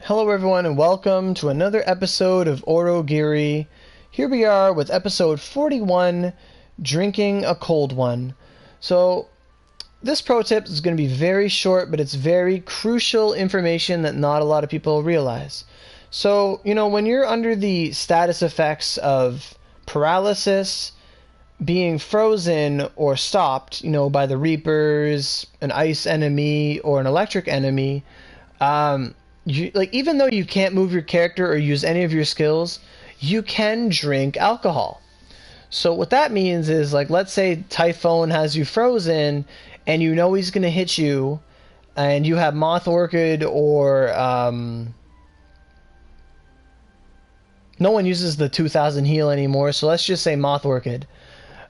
Hello everyone and welcome to another episode of Aurogiri. Here we are with episode 41, Drinking a Cold One. So this pro tip is going to be very short, but it's very crucial information that not a lot of people realize. So, when you're under the status effects of paralysis, being frozen or stopped, by the Reapers, an ice enemy, or an electric enemy, even though you can't move your character or use any of your skills, you can drink alcohol. So what that means is, let's say Typhon has you frozen, and he's going to hit you, and you have Moth Orchid or... no one uses the 2000 heal anymore, so let's just say Moth Orchid.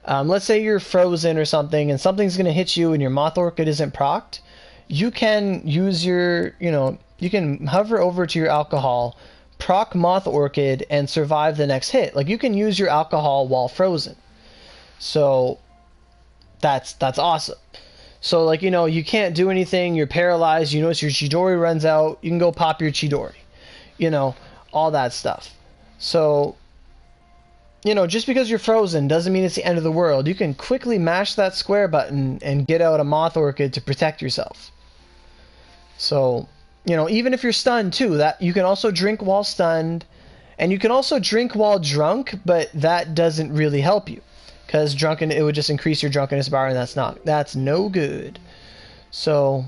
Let's say you're frozen or something, and something's going to hit you and your Moth Orchid isn't procced. You can use your, you can hover over to your alcohol, proc Moth Orchid, and survive the next hit. You can use your alcohol while frozen. So, that's awesome. So, you can't do anything, you're paralyzed, your Chidori runs out, you can go pop your Chidori. All that stuff. So, just because you're frozen doesn't mean it's the end of the world. You can quickly mash that square button and get out a Moth Orchid to protect yourself. So, even if you're stunned too, that you can also drink while stunned, and you can also drink while drunk, but that doesn't really help you, because it would just increase your drunkenness bar, and that's no good. So,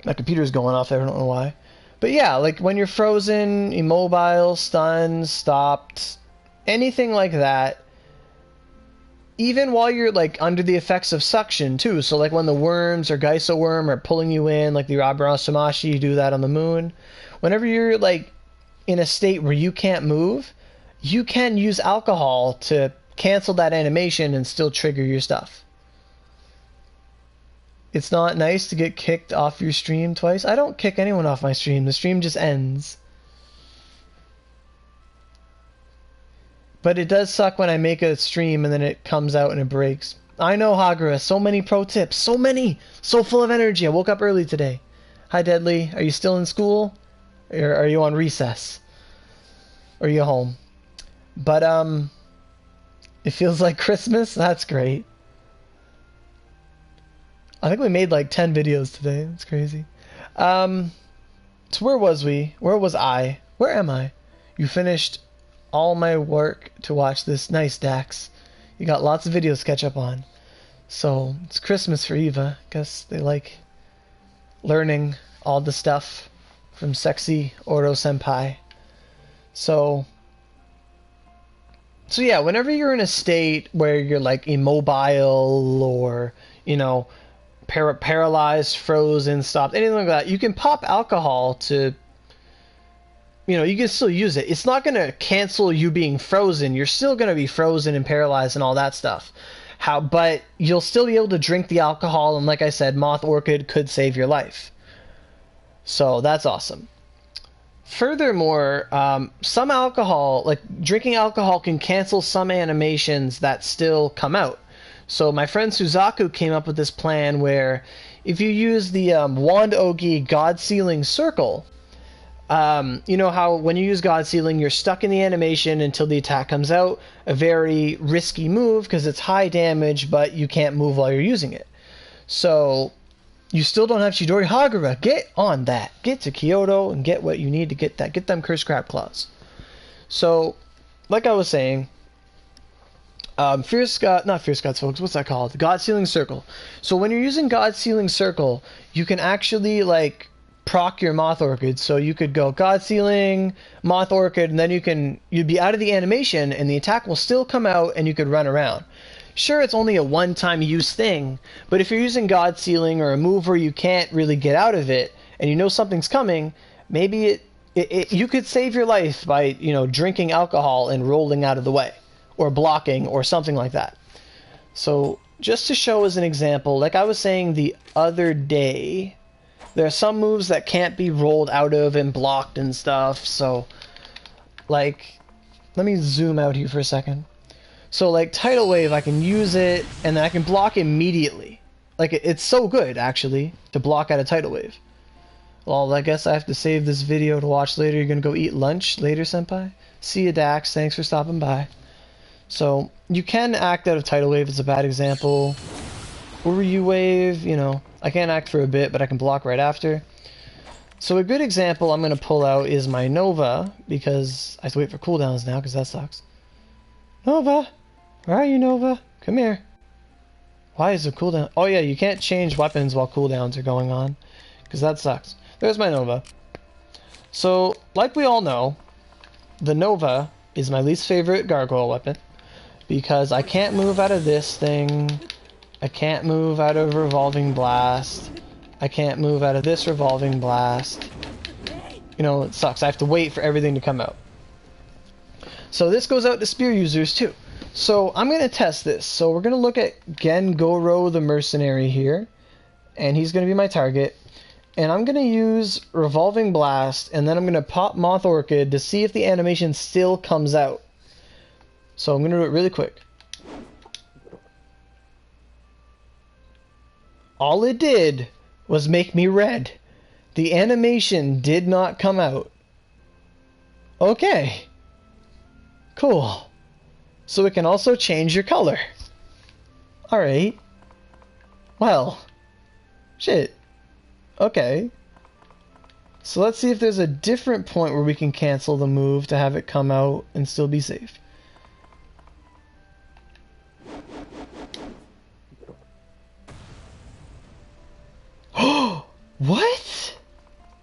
my computer's going off there, I don't know why. But yeah, when you're frozen, immobile, stunned, stopped, anything like that, even while you're under the effects of suction too, so when the worms or Geiso worm are pulling you in, the Urabura you do that on the moon, whenever you're in a state where you can't move, you can use alcohol to cancel that animation and still trigger your stuff. It's not nice to get kicked off your stream twice. I don't kick anyone off my stream, the stream just ends. But it does suck when I make a stream and then it comes out and it breaks. I know, Hagura. So many pro tips. So many. So full of energy. I woke up early today. Hi, Deadly. Are you still in school? Or are you on recess? Or are you home? But, it feels like Christmas? That's great. I think we made 10 videos today. That's crazy. So where was we? Where was I? Where am I? You finished all my work to watch this. Nice, Dax. You got lots of videos to catch up on. So, it's Christmas for Eva. Guess they like learning all the stuff from sexy Oro Senpai. So yeah, whenever you're in a state where you're immobile or, paralyzed, frozen, stopped, anything like that, you can pop alcohol to... you can still use it. It's not going to cancel you being frozen. You're still going to be frozen and paralyzed and all that stuff. But you'll still be able to drink the alcohol, and like I said, Moth Orchid could save your life. So that's awesome. Furthermore, some alcohol, drinking alcohol, can cancel some animations that still come out. So my friend Suzaku came up with this plan where if you use the Wand Ogi God Sealing Circle, you know how when you use God Sealing, you're stuck in the animation until the attack comes out. A very risky move because it's high damage, but you can't move while you're using it. So you still don't have Chidori. Hagura, get on that. Get to Kyoto and get what you need to get that. Get them Cursed Crab Claws. So, like I was saying, not Fierce Guts, folks. What's that called? God Sealing Circle. So when you're using God Sealing Circle, you can actually proc your Moth Orchid. So you could go God Sealing, Moth Orchid, and then you'd be out of the animation, and the attack will still come out, and you could run around. Sure, it's only a one-time use thing, but if you're using God Sealing or a move where you can't really get out of it, and something's coming, maybe you could save your life by drinking alcohol and rolling out of the way, or blocking, or something like that. So just to show as an example, like I was saying the other day, there are some moves that can't be rolled out of and blocked and stuff. So let me zoom out here for a second. So Tidal Wave, I can use it and then I can block immediately. It's so good actually to block out a Tidal Wave. Well, I guess I have to save this video to watch later. You're gonna go eat lunch later, senpai? See you, Dax. Thanks for stopping by. So, you can act out of Tidal Wave. It's a bad example. Uryu Wave, you know, I can't act for a bit, but I can block right after. So a good example I'm going to pull out is my Nova, because I have to wait for cooldowns now, because that sucks. Nova! Where are you, Nova? Come here. Why is there cooldown? Oh yeah, you can't change weapons while cooldowns are going on, because that sucks. There's my Nova. So, like we all know, the Nova is my least favorite gargoyle weapon, because I can't move out of this thing. I can't move out of Revolving Blast. I can't move out of this Revolving Blast. You know, it sucks. I have to wait for everything to come out. So this goes out to spear users too. So I'm going to test this. So we're going to look at Gengoro the Mercenary here. And he's going to be my target. And I'm going to use Revolving Blast. And then I'm going to pop Moth Orchid to see if the animation still comes out. So I'm going to do it really quick. All it did was make me red. The animation did not come out. Okay. Cool. So it can also change your color. Alright. Well. Shit. Okay. So let's see if there's a different point where we can cancel the move to have it come out and still be safe. What?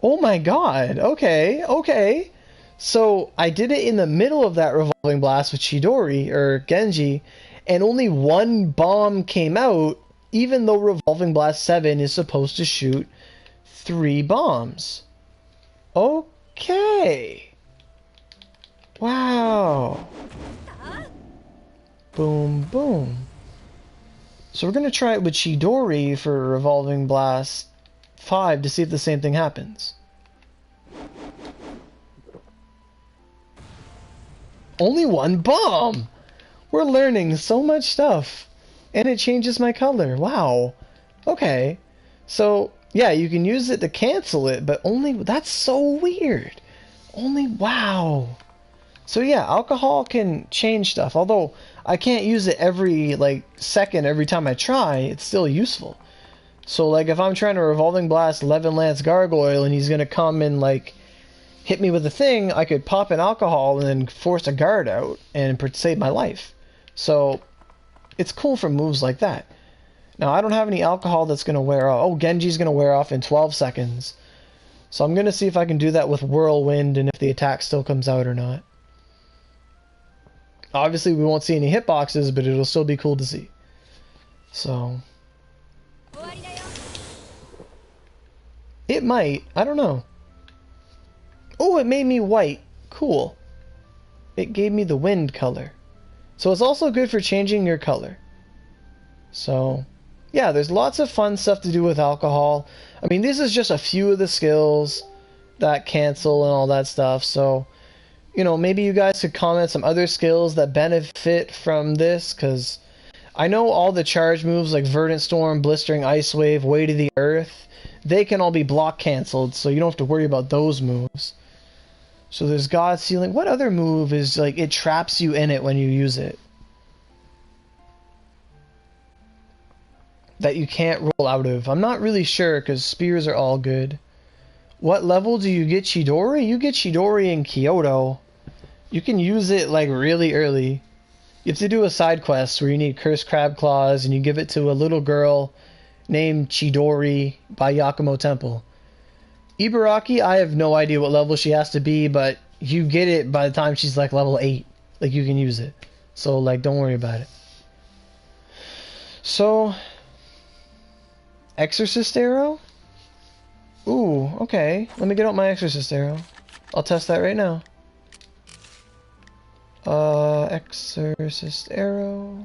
Oh my god. Okay, okay. So I did it in the middle of that Revolving Blast with Chidori, or Genji, and only one bomb came out, even though Revolving Blast 7 is supposed to shoot 3 bombs. Okay. Wow. Boom, boom. So we're going to try it with Chidori for Revolving Blast 5 to see if the same thing happens. Only one bomb! We're learning so much stuff. And it changes my color. Wow. Okay. So, yeah, you can use it to cancel it, but only... That's so weird. Only... Wow. So, yeah, alcohol can change stuff. Although, I can't use it every, like, second every time I try. It's still useful. So, like, if I'm trying to Revolving Blast 11 Lance Gargoyle and he's going to come and, like, hit me with a thing, I could pop an alcohol and then force a guard out and save my life. So, it's cool for moves like that. Now, I don't have any alcohol that's going to wear off. Oh, Genji's going to wear off in 12 seconds. So I'm going to see if I can do that with Whirlwind and if the attack still comes out or not. Obviously, we won't see any hitboxes, but it'll still be cool to see. So... It might. I don't know. Oh, it made me white. Cool. It gave me the wind color. So it's also good for changing your color. So, yeah, there's lots of fun stuff to do with alcohol. I mean, this is just a few of the skills that cancel and all that stuff. So, you know, maybe you guys could comment some other skills that benefit from this, because I know all the charge moves like Verdant Storm, Blistering Ice Wave, Way to the Earth, they can all be block canceled, so you don't have to worry about those moves. So there's God Sealing. What other move is like it traps you in it when you use it? That you can't roll out of. I'm not really sure because spears are all good. What level do you get Chidori? You get Chidori in Kyoto. You can use it like really early. You have to do a side quest where you need Cursed Crab Claws and you give it to a little girl named Chidori by Yakumo Temple. Ibaraki, I have no idea what level she has to be, but you get it by the time she's like level 8. Like, you can use it. So, like, don't worry about it. So, Exorcist Arrow? Ooh, okay. Let me get out my Exorcist Arrow. I'll test that right now. Exorcist Arrow.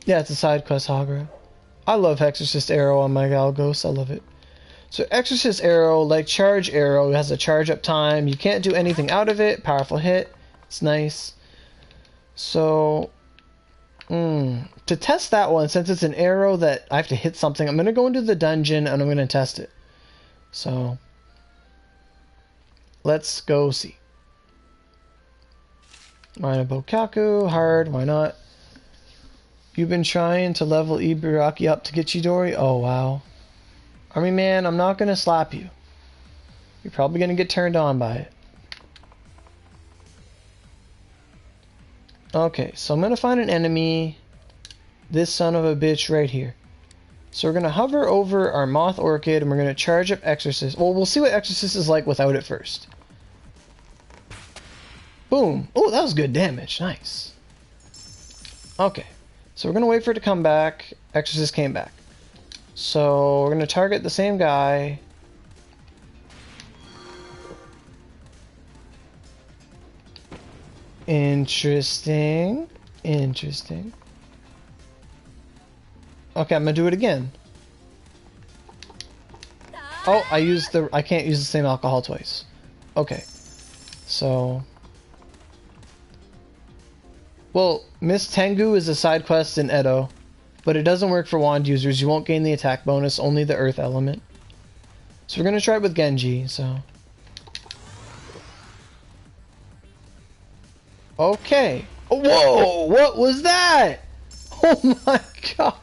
Yeah, it's a side quest, Hagra. I love Exorcist Arrow on my Galgos. I love it. So Exorcist Arrow, like Charge Arrow, has a charge up time. You can't do anything out of it. Powerful hit. It's nice. So To test that one, since it's an arrow that I have to hit something, I'm going to go into the dungeon and I'm going to test it. So, let's go see. Minor Bokaku, hard, why not? You've been trying to level Ibaraki up to get Chidori? Oh, wow. Army man, I'm not going to slap you. You're probably going to get turned on by it. Okay, so I'm going to find an enemy. This son of a bitch right here. So we're going to hover over our Moth Orchid and we're going to charge up Exorcist. Well, we'll see what Exorcist is like without it first. Boom. Oh, that was good damage. Nice. Okay. So we're going to wait for it to come back. Exorcist came back. So we're going to target the same guy. Interesting. Interesting. Okay, I'm going to do it again. Oh, I can't use the same alcohol twice. Okay. So... Well, Miss Tengu is a side quest in Edo, but it doesn't work for wand users. You won't gain the attack bonus, only the earth element. So we're going to try it with Genji, so... Okay. Whoa! What was that? Oh my god!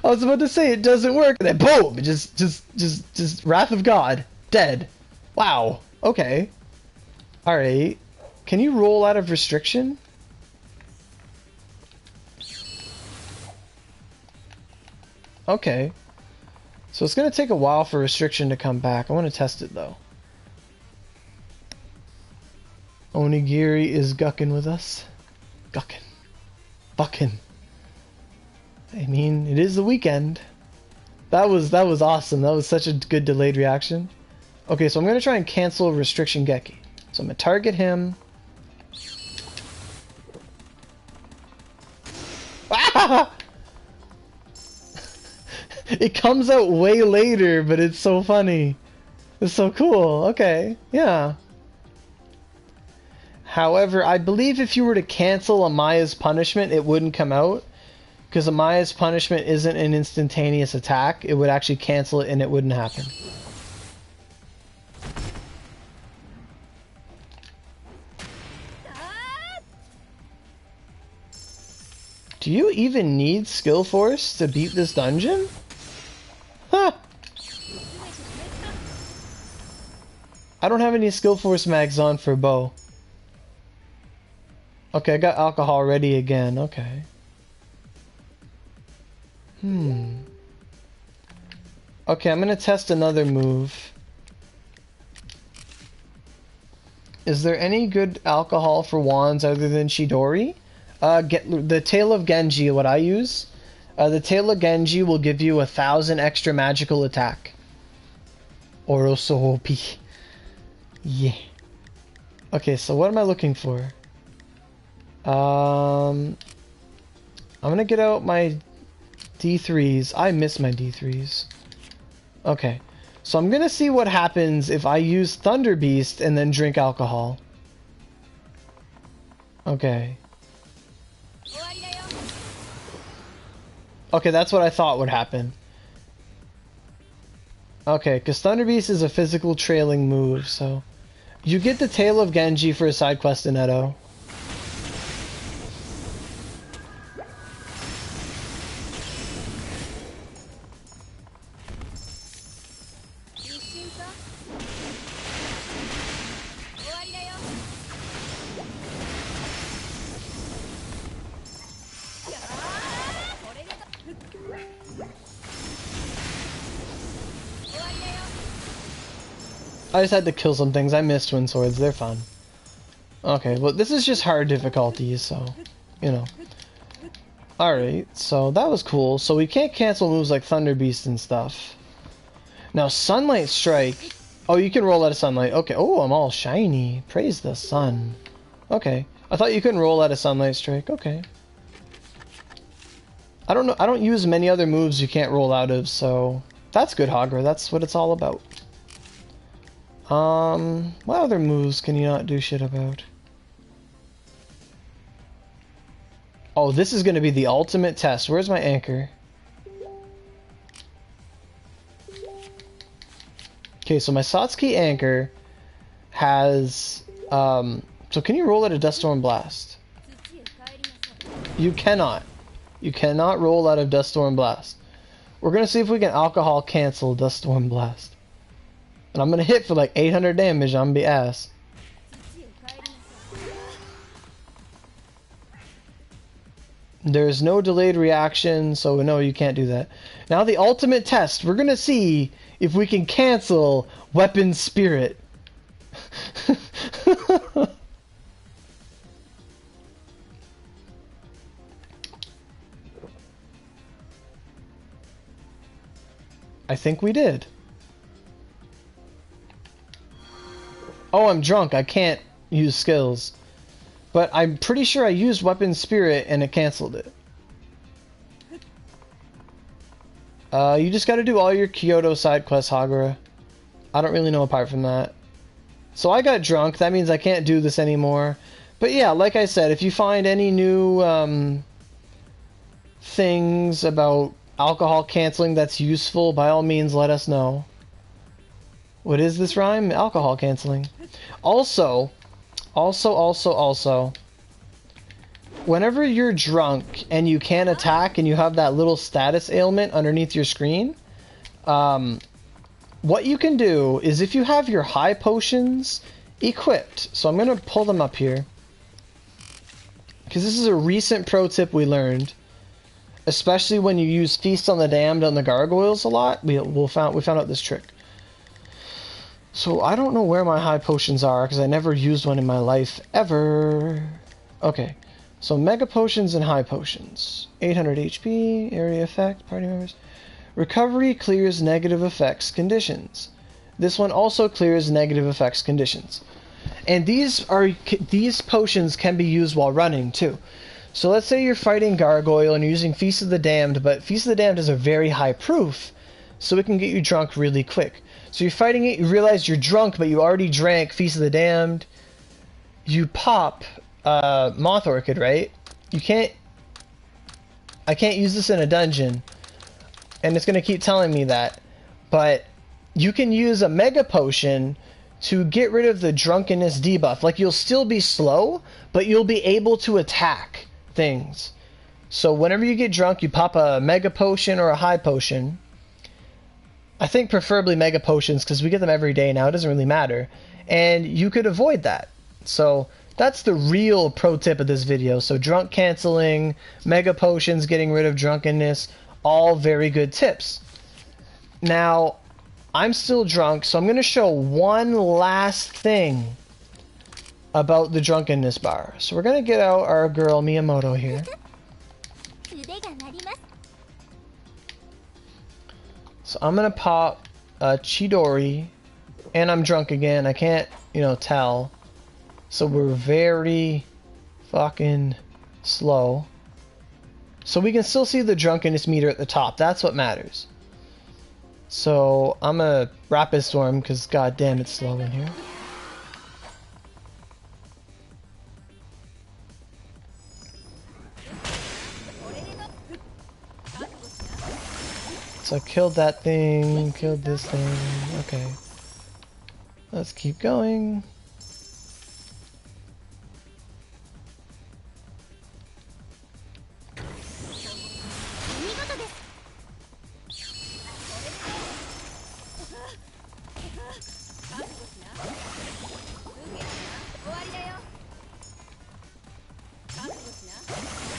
I was about to say it doesn't work, and then boom! Just Wrath of God. Dead. Wow. Okay. Alright. Can you roll out of restriction? Okay. So it's going to take a while for restriction to come back. I want to test it though. Onigiri is gucking with us. Gucking. Bucking. I mean, it is the weekend. That was awesome. That was such a good delayed reaction. Okay, so I'm going to try and cancel restriction Geki. So I'm going to target him. It comes out way later, but it's so funny. It's so cool. Okay, yeah. However, I believe if you were to cancel Amaya's punishment, it wouldn't come out. Because Amaya's punishment isn't an instantaneous attack. It would actually cancel it and it wouldn't happen. Do you even need Skill Force to beat this dungeon? Huh. I don't have any Skill Force mags on for bow. Okay, I got alcohol ready again. Okay. Okay, I'm gonna test another move. Is there any good alcohol for wands other than Chidori? Get the Tail of Genji, what I use. The Tail of Genji will give you 1,000 extra magical attack. Orosohopi. Yeah. Okay, so what am I looking for? I'm gonna get out my D3s. I miss my D3s. Okay, so I'm gonna see what happens if I use Thunder Beast and then drink alcohol. Okay. Okay, that's what I thought would happen. Okay, because Thunder Beast is a physical trailing move, so... You get the Tail of Genji for a side quest in Edo. I just had to kill some things. I missed Twin Swords. They're fun. Okay, well, this is just hard difficulties, so, you know. Alright, so that was cool. So we can't cancel moves like Thunder Beast and stuff. Now, Sunlight Strike. Oh, you can roll out of Sunlight. Okay. Oh, I'm all shiny. Praise the sun. Okay. I thought you couldn't roll out of Sunlight Strike. Okay. I don't know. I don't use many other moves you can't roll out of, so... That's good, Hagra. That's what it's all about. What other moves can you not do shit about? Oh, this is going to be the ultimate test. Where's my anchor? Okay, so my Satsuki anchor has... so can you roll out a Dust Storm Blast? You cannot. You cannot roll out of Dust Storm Blast. We're going to see if we can alcohol cancel Dust Storm Blast. And I'm going to hit for like 800 damage. I'm going to be ass. There's no delayed reaction, so no, you can't do that. Now the ultimate test. We're going to see if we can cancel Weapon Spirit. I think we did. Oh, I'm drunk. I can't use skills. But I'm pretty sure I used Weapon Spirit and it canceled it. You just gotta do all your Kyoto side quests, Hagura. I don't really know apart from that. So I got drunk. That means I can't do this anymore. But yeah, like I said, if you find any new things about alcohol canceling that's useful, by all means let us know. What is this rhyme? Alcohol canceling. Also, whenever you're drunk and you can't attack and you have that little status ailment underneath your screen, what you can do is if you have your high potions equipped, so I'm going to pull them up here, because this is a recent pro tip we learned, especially when you use Feast on the Damned on the gargoyles a lot, we found out this trick. So I don't know where my high potions are because I never used one in my life ever. Okay, so mega potions and high potions. 800 HP, area effect, party members. Recovery clears negative effects conditions. This one also clears negative effects conditions. And these potions can be used while running too. So let's say you're fighting Gargoyle and you're using Feast of the Damned, but Feast of the Damned is a very high proof, so it can get you drunk really quick. So you're fighting it, you realize you're drunk, but you already drank Feast of the Damned. You pop Moth Orchid, right? I can't use this in a dungeon, and it's going to keep telling me that. But you can use a Mega Potion to get rid of the drunkenness debuff. Like, you'll still be slow, but you'll be able to attack things. So whenever you get drunk, you pop a Mega Potion or a High Potion. I think preferably Mega Potions, because we get them every day now. It doesn't really matter. And you could avoid that. So that's the real pro tip of this video. So drunk canceling, Mega Potions, getting rid of drunkenness, all very good tips. Now, I'm still drunk, so I'm going to show one last thing about the drunkenness bar. So we're going to get out our girl Miyamoto here. So I'm going to pop Chidori, and I'm drunk again. I can't, tell. So we're very fucking slow. So we can still see the drunkenness meter at the top. That's what matters. So I'm going to Rapid Storm, because goddamn it's slow in here. So I killed that thing, killed this thing, okay. Let's keep going.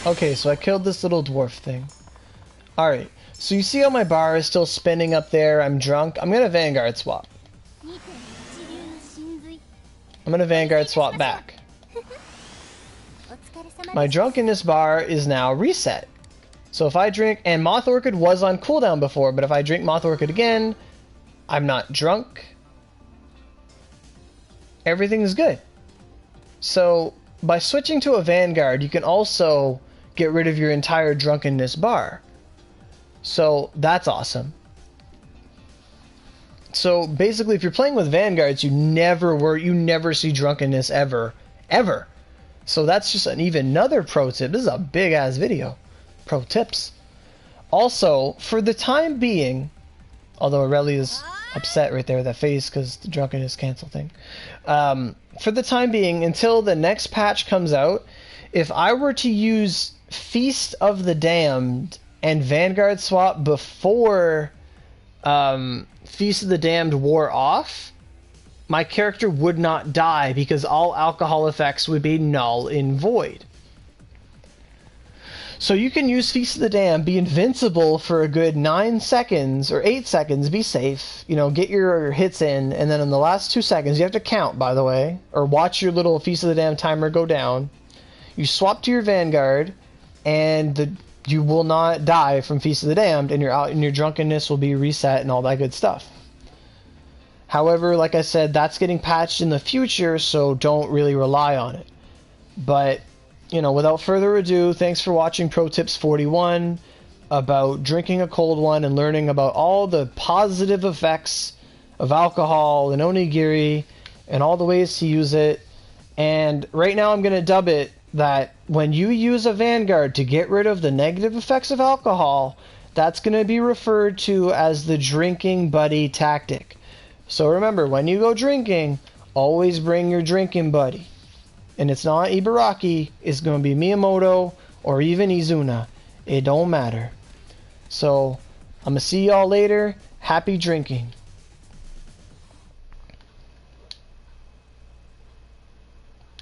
Okay, so I killed this little dwarf thing. Alright, so you see how my bar is still spinning up there? I'm drunk. I'm gonna Vanguard swap. I'm gonna Vanguard swap back. My drunkenness bar is now reset. So if I drink, and Moth Orchid was on cooldown before, but if I drink Moth Orchid again, I'm not drunk. Everything's good. So by switching to a Vanguard, you can also get rid of your entire drunkenness bar. So that's awesome. So basically, if you're playing with Vanguards, you never see drunkenness ever. So that's just even another pro tip. This is a big ass video. Pro tips. Also, for the time being, although Aurelia is upset right there with that face because the drunkenness cancel thing. For the time being, until the next patch comes out, if I were to use Feast of the Damned and Vanguard swap before Feast of the Damned wore off, my character would not die because all alcohol effects would be null and void. So you can use Feast of the Damned, be invincible for a good 9 seconds or 8 seconds, be safe, you know, get your hits in, and then in the last 2 seconds, you have to count, by the way, or watch your little Feast of the Damned timer go down. You swap to your Vanguard, and you will not die from Feast of the Damned, and your drunkenness will be reset and all that good stuff. However, like I said, that's getting patched in the future, so don't really rely on it. But, you know, without further ado, thanks for watching Pro Tips 41 about drinking a cold one and learning about all the positive effects of alcohol and onigiri and all the ways to use it. And right now I'm going to dub it that when you use a Vanguard to get rid of the negative effects of alcohol, that's going to be referred to as the drinking buddy tactic. So remember, when you go drinking, always bring your drinking buddy. And it's not Ibaraki, it's going to be Miyamoto or even Izuna. It don't matter. So, I'm going to see y'all later. Happy drinking.